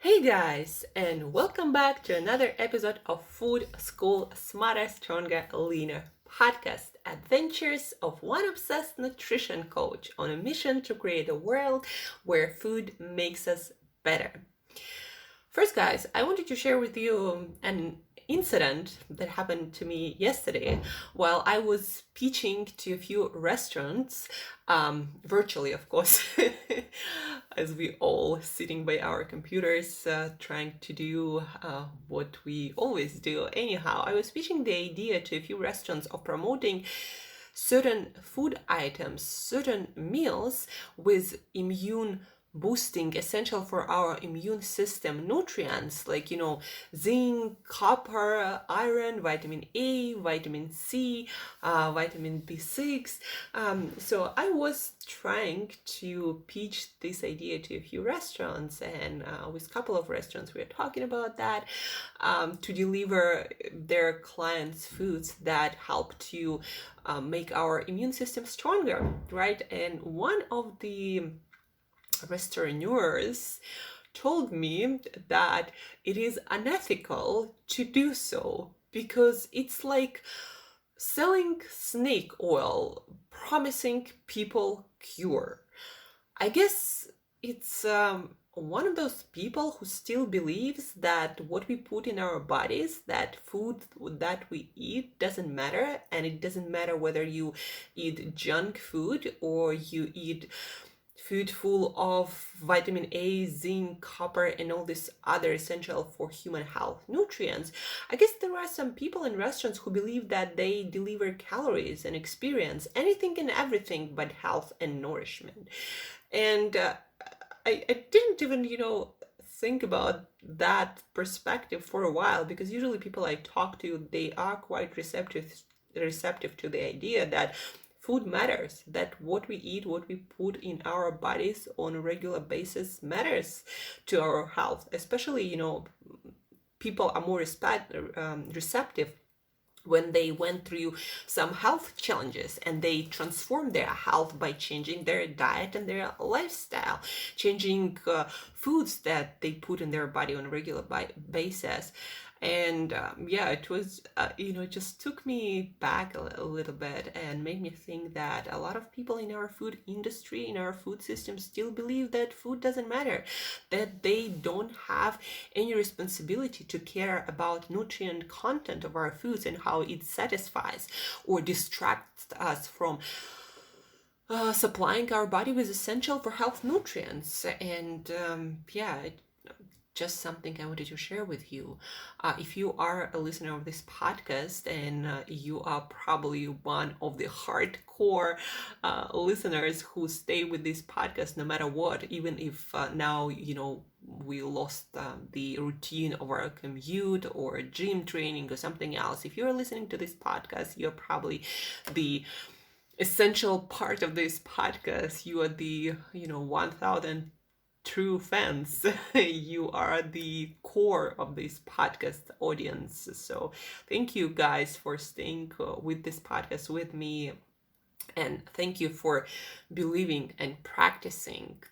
Hey guys, and welcome back to another episode of Food School Smarter, Stronger, Leaner podcast. Adventures of one obsessed nutrition coach on a mission to create a world where food makes us better. First, guys, I wanted to share with you an incident that happened to me yesterday while I was pitching to a few restaurants, virtually, of course, as we all sitting by our computers, trying to do what we always do. Anyhow, I was pitching the idea to a few restaurants of promoting certain food items, certain meals with immune boosting, essential for our immune system nutrients like zinc, copper, iron, vitamin A, vitamin C, vitamin B6. So I was trying to pitch this idea to a few restaurants, and with a couple of restaurants we are talking about that, to deliver their clients foods that help to make our immune system stronger, right? And one of the restaurateurs told me that it is unethical to do so because it's like selling snake oil, promising people cure. I guess it's one of those people who still believes that what we put in our bodies, that food that we eat, doesn't matter, and it doesn't matter whether you eat junk food or you eat food full of vitamin A, zinc, copper, and all these other essential for human health nutrients. I guess there are some people in restaurants who believe that they deliver calories and experience anything and everything but health and nourishment. And I didn't even, think about that perspective for a while, because usually people I talk to, they are quite receptive to the idea that food matters, that what we eat, what we put in our bodies on a regular basis matters to our health. Especially, people are more receptive when they went through some health challenges and they transformed their health by changing their diet and their lifestyle, changing foods that they put in their body on a regular basis. And it was, it just took me back a little bit and made me think that a lot of people in our food industry, in our food system, still believe that food doesn't matter, that they don't have any responsibility to care about nutrient content of our foods and how it satisfies or distracts us from supplying our body with essential for health nutrients. And just something I wanted to share with you. If you are a listener of this podcast, and you are probably one of the hardcore listeners who stay with this podcast no matter what, even if now, we lost the routine of our commute or gym training or something else. If you're listening to this podcast, you're probably the essential part of this podcast. You are the 1000 true fans. You are the core of this podcast audience. So thank you guys for staying with this podcast with me, and thank you for believing and practicing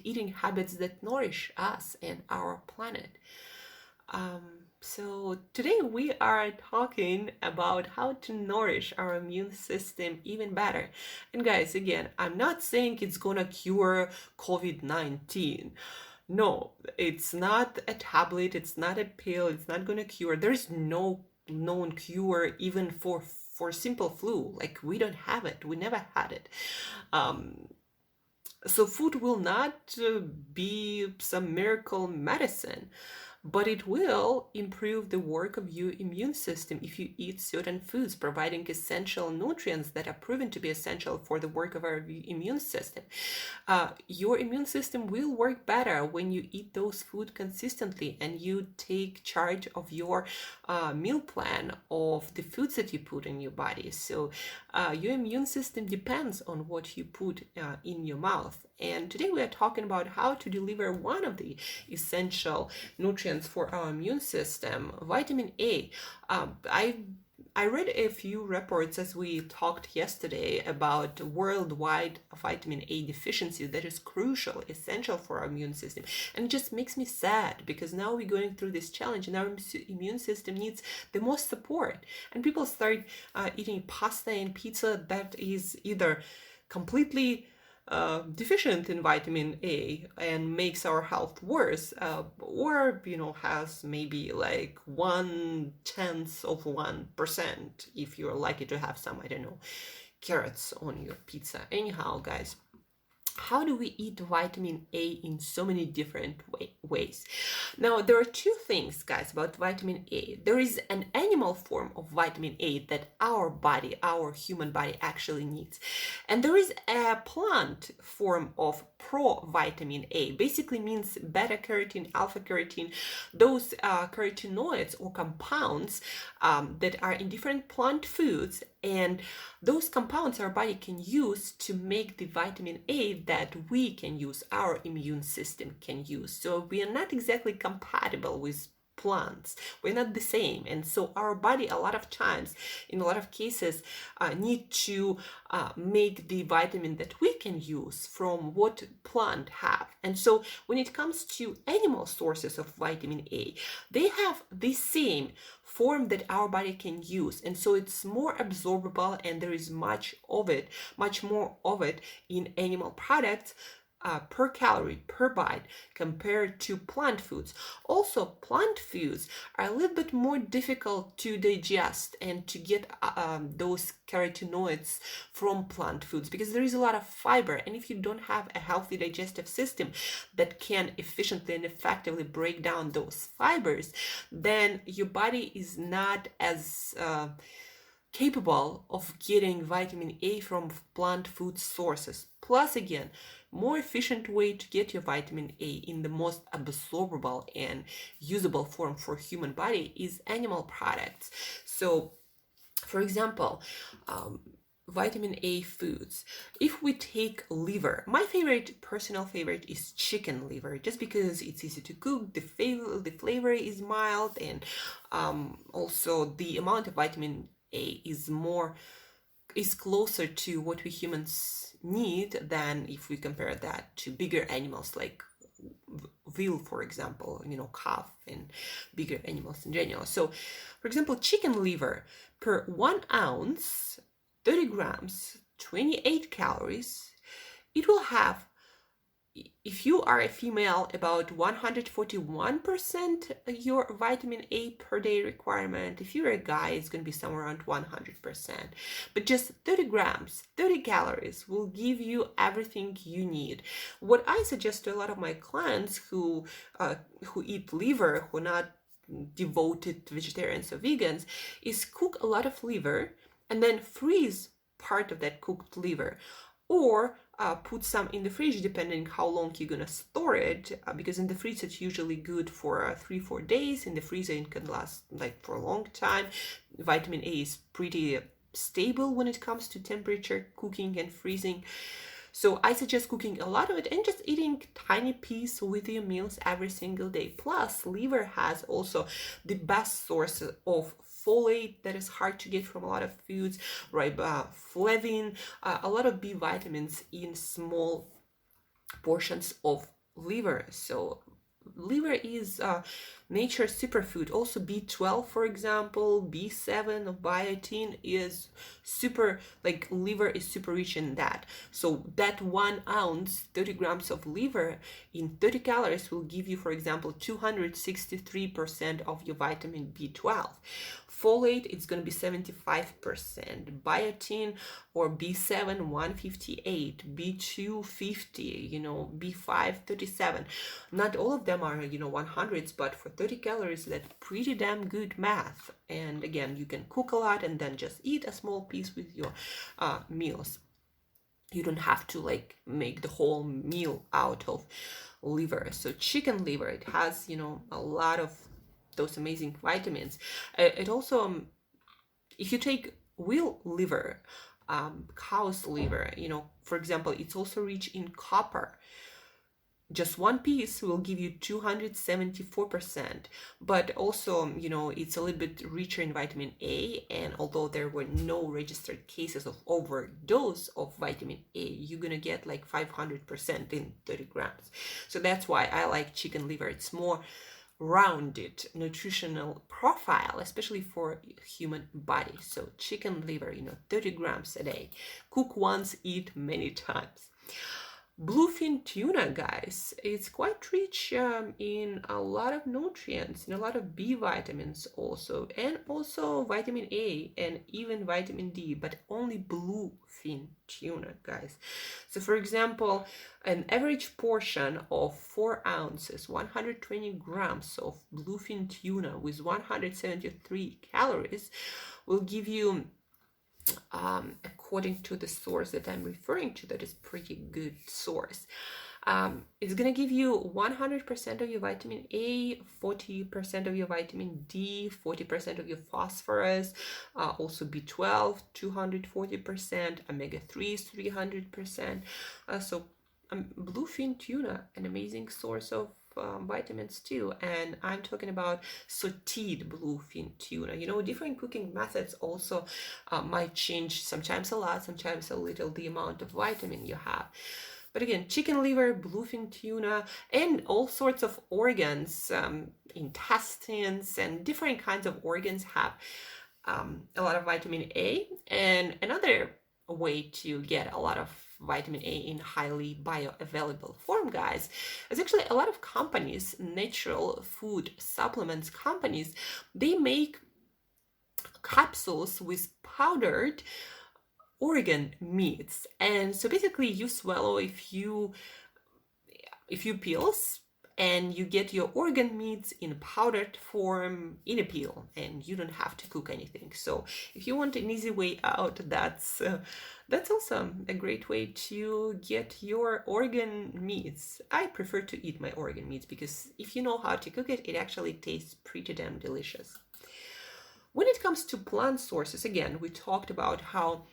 eating habits that nourish us and our planet. So today we are talking about how to nourish our immune system even better. And guys, again, I'm not saying it's gonna cure COVID-19. No, it's not a tablet, it's not a pill, it's not gonna cure. There's no known cure even for simple flu. Like, we don't have it, we never had it. So food will not be some miracle medicine, but it will improve the work of your immune system if you eat certain foods, providing essential nutrients that are proven to be essential for the work of our immune system. Your immune system will work better when you eat those foods consistently and you take charge of your meal plan of the foods that you put in your body. So your immune system depends on what you put in your mouth. And today we are talking about how to deliver one of the essential nutrients for our immune system, vitamin A. I read a few reports as we talked yesterday about worldwide vitamin A deficiency that is crucial, essential for our immune system. And it just makes me sad because now we're going through this challenge and our immune system needs the most support. And people start eating pasta and pizza that is either completely deficient in vitamin A and makes our health worse, or has maybe like 0.1% if you're lucky to have some, I don't know, carrots on your pizza. Anyhow, guys, how do we eat vitamin A in so many different ways? Now, there are two things, guys, about vitamin A. There is an animal form of vitamin A that our body, our human body actually needs. And there is a plant form of provitamin A. Basically means beta carotene, alpha carotene, those carotenoids or compounds that are in different plant foods. And those compounds our body can use to make the vitamin A that we can use, our immune system can use. So we are not exactly compatible with plants. We're not the same. And so our body, a lot of times, in a lot of cases, need to make the vitamin that we can use from what plant have. And so when it comes to animal sources of vitamin A, they have the same form that our body can use. And so it's more absorbable and there is much more of it in animal products per calorie, per bite, compared to plant foods. Also, plant foods are a little bit more difficult to digest and to get those carotenoids from plant foods because there is a lot of fiber. And if you don't have a healthy digestive system that can efficiently and effectively break down those fibers, then your body is not as capable of getting vitamin A from plant food sources. Plus, again, more efficient way to get your vitamin A in the most absorbable and usable form for human body is animal products. So, for example, vitamin A foods. If we take liver, my personal favorite is chicken liver, just because it's easy to cook, the flavor is mild, and also the amount of vitamin A is closer to what we humans need than if we compare that to bigger animals like veal, for example, calf and bigger animals in general. So, for example, chicken liver per 1 ounce, 30 grams, 28 calories, it will have, if you are a female, about 141% your vitamin A per day requirement. If you're a guy, it's going to be somewhere around 100%. But just 30 grams, 30 calories will give you everything you need. What I suggest to a lot of my clients who eat liver, who are not devoted vegetarians or vegans, is cook a lot of liver and then freeze part of that cooked liver, or put some in the fridge depending how long you're gonna store it, because in the fridge it's usually good for 3-4 days. In the freezer it can last like for a long time. Vitamin A is pretty stable when it comes to temperature, cooking and freezing. So I suggest cooking a lot of it and just eating tiny piece with your meals every single day. Plus, liver has also the best source of folate that is hard to get from a lot of foods, riboflavin, a lot of B vitamins in small portions of liver. So liver is nature's superfood. Also B12, for example, B7 of biotin is super, liver is super rich in that. So that 1 ounce, 30 grams of liver in 30 calories will give you, for example, 263% of your vitamin B12. Folate, it's going to be 75%. Biotin or B7, 158. B2, 50. B5, 37. Not all of them are, 100s, but for 30 calories, that's pretty damn good math. And again, you can cook a lot and then just eat a small piece with your meals. You don't have to make the whole meal out of liver. So chicken liver, it has, a lot of those amazing vitamins. It also, if you take veal liver, cow's liver, for example, it's also rich in copper. just one piece will give you 274%, but also, it's a little bit richer in vitamin A, and although there were no registered cases of overdose of vitamin A, you're gonna get like 500% in 30 grams. So that's why I like chicken liver. It's more rounded nutritional profile, especially for human body. So chicken liver, 30 grams a day. Cook once, eat many times. Bluefin tuna, guys, it's quite rich in a lot of nutrients, in a lot of B vitamins also, and also vitamin A and even vitamin D, but only bluefin tuna, guys. So for example, an average portion of 4 ounces, 120 grams of bluefin tuna with 173 calories will give you, according to the source that I'm referring to, that is pretty good source, it's gonna give you 100% of your vitamin A, 40% of your vitamin D, 40% of your phosphorus, also B12, 240%, omega-3s, 300%. So bluefin tuna, an amazing source of vitamins too. And I'm talking about sauteed bluefin tuna. Different cooking methods also might change, sometimes a lot, sometimes a little, the amount of vitamin you have. But again, chicken liver, bluefin tuna, and all sorts of organs, intestines, and different kinds of organs have a lot of vitamin A. And another way to get a lot of vitamin A in highly bioavailable form, guys, is actually a lot of companies, natural food supplements companies, they make capsules with powdered organ meats. And so basically you swallow a few pills and you get your organ meats in powdered form in a pill, and you don't have to cook anything. So if you want an easy way out, that's also a great way to get your organ meats. I prefer to eat my organ meats because if you know how to cook it, it actually tastes pretty damn delicious. When it comes to plant sources, again, we talked about how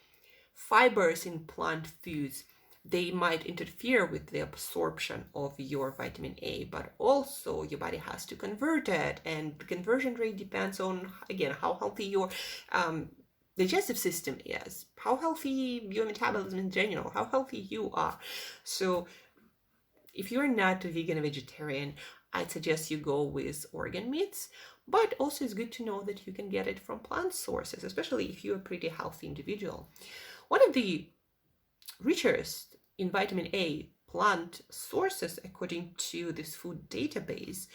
fibers in plant foods, they might interfere with the absorption of your vitamin A, but also your body has to convert it, and the conversion rate depends on, again, how healthy your digestive system is, how healthy your metabolism in general, how healthy you are. So if you're not a vegan or vegetarian, I'd suggest you go with organ meats, but also it's good to know that you can get it from plant sources, especially if you're a pretty healthy individual. One of the richest in vitamin A plant sources, according to this food database,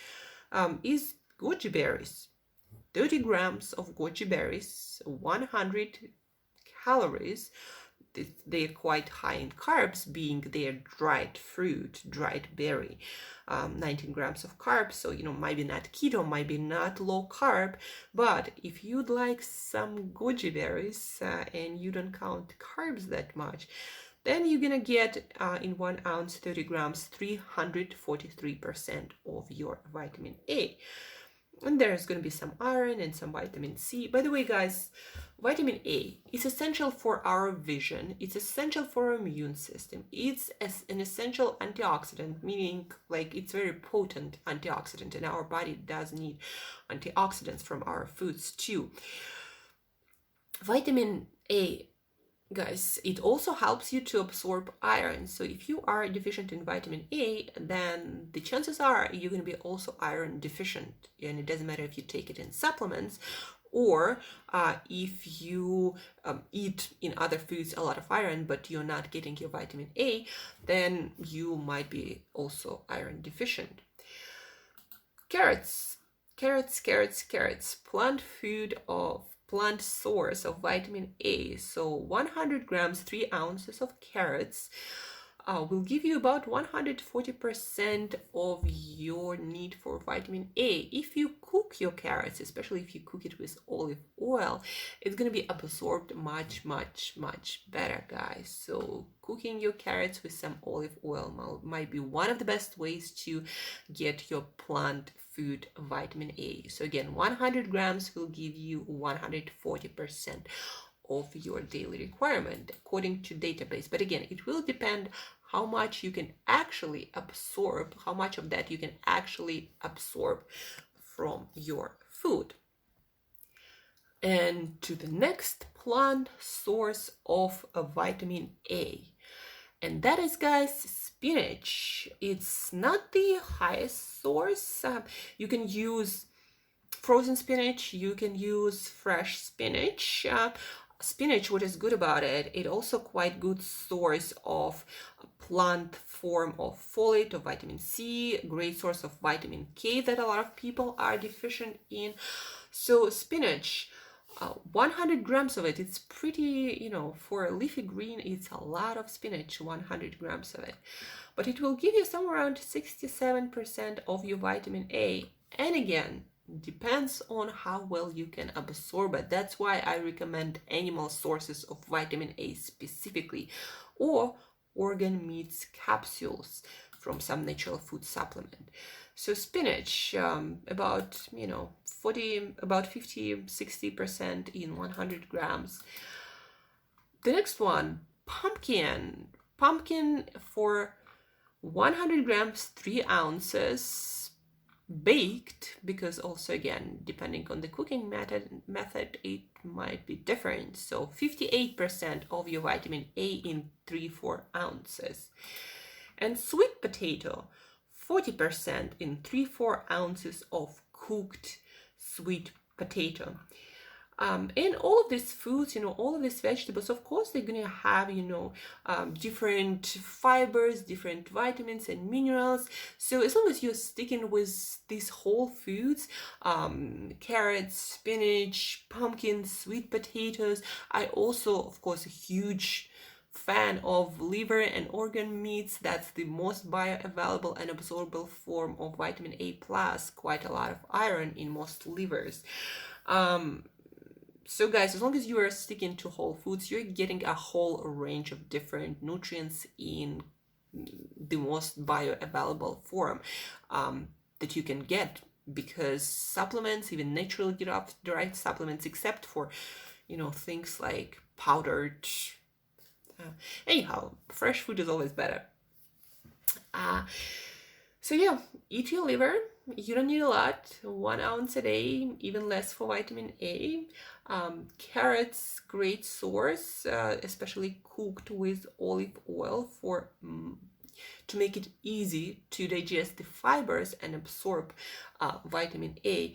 is goji berries. 30 grams of goji berries, 100 calories. They're quite high in carbs, being their dried fruit, dried berry. 19 grams of carbs, so maybe not keto, maybe not low carb, but if you'd like some goji berries and you don't count carbs that much, then you're gonna get in 1 ounce, 30 grams, 343% of your vitamin A. And there's going to be some iron and some vitamin C. By the way, guys, vitamin A is essential for our vision. It's essential for our immune system. It's an essential antioxidant, meaning like it's very potent antioxidant, and our body does need antioxidants from our foods too. Vitamin A, guys, it also helps you to absorb iron. So if you are deficient in vitamin A, then the chances are you're going to be also iron deficient. And it doesn't matter if you take it in supplements or if you eat in other foods a lot of iron, but you're not getting your vitamin A, then you might be also iron deficient. Carrots, plant food of plant source of vitamin A. So 100 grams, 3 ounces of carrots will give you about 140% of your need for vitamin A. If you cook your carrots, especially if you cook it with olive oil, it's going to be absorbed much, much, much better, guys. So cooking your carrots with some olive oil might be one of the best ways to get your plant food vitamin A. So again, 100 grams will give you 140% of your daily requirement according to database. But again, it will depend how much you can actually absorb, how much of that you can actually absorb from your food. And to the next plant source of vitamin A. And that is, guys, spinach. It's not the highest source. You can use frozen spinach, you can use fresh spinach. Spinach, what is good about it, it also quite good source of plant form of folate, of vitamin C, great source of vitamin K that a lot of people are deficient in. So spinach, 100 grams of it, it's pretty, for a leafy green, it's a lot of spinach, 100 grams of it. But it will give you somewhere around 67% of your vitamin A. And again, depends on how well you can absorb it. That's why I recommend animal sources of vitamin A specifically, or organ meats capsules from some natural food supplement. So spinach, about 50-60% in 100 grams. The next one, pumpkin for 100 grams, 3 ounces, baked, because also again, depending on the cooking method, it might be different. So 58% of your vitamin A in 3-4 ounces. And sweet potato, 40% in 3-4 ounces of cooked sweet potato. And all of these foods, all of these vegetables, of course, they're going to have, different fibers, different vitamins and minerals. So as long as you're sticking with these whole foods, carrots, spinach, pumpkin, sweet potatoes. I also, of course, a huge fan of liver and organ meats. That's the most bioavailable and absorbable form of vitamin A+, quite a lot of iron in most livers. So guys, as long as you are sticking to whole foods, you're getting a whole range of different nutrients in the most bioavailable form that you can get, because supplements, even naturally derived supplements, except for, things like powdered, anyhow, fresh food is always better. So yeah, eat your liver. You don't need a lot, 1 ounce a day, even less for vitamin A. Carrots, great source, especially cooked with olive oil to make it easy to digest the fibers and absorb vitamin A.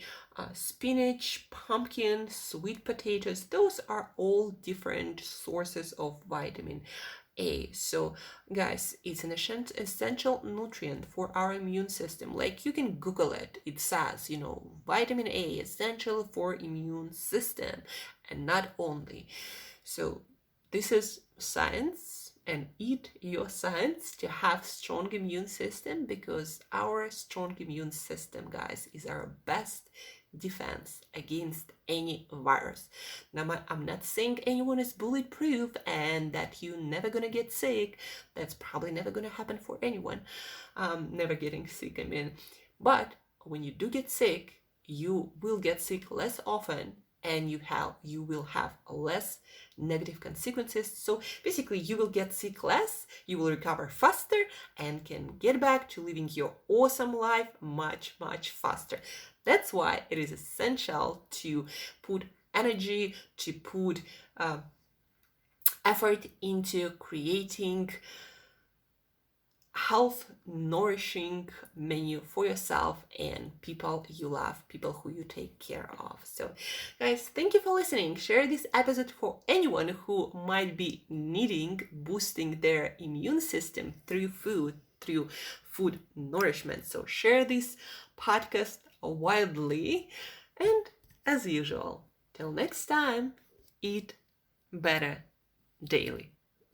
Spinach, pumpkin, sweet potatoes, those are all different sources of vitamin A. So guys, it's an essential nutrient for our immune system. Like, you can Google it. It says, vitamin A essential for immune system, and not only. So this is science, and eat your science to have strong immune system, because our strong immune system, guys, is our best defense against any virus. Now, I'm not saying anyone is bulletproof and that you're never gonna get sick. That's probably never gonna happen for anyone. Never getting sick, I mean. But when you do get sick, you will get sick less often, and you will have less negative consequences. So basically, you will get sick less, you will recover faster, and can get back to living your awesome life much, much faster. That's why it is essential to put energy, to put effort into creating health nourishing menu for yourself and people you love, people who you take care of. So guys, thank you for listening. Share this episode for anyone who might be needing boosting their immune system through food nourishment. So share this podcast widely, and as usual, till next time, eat better daily.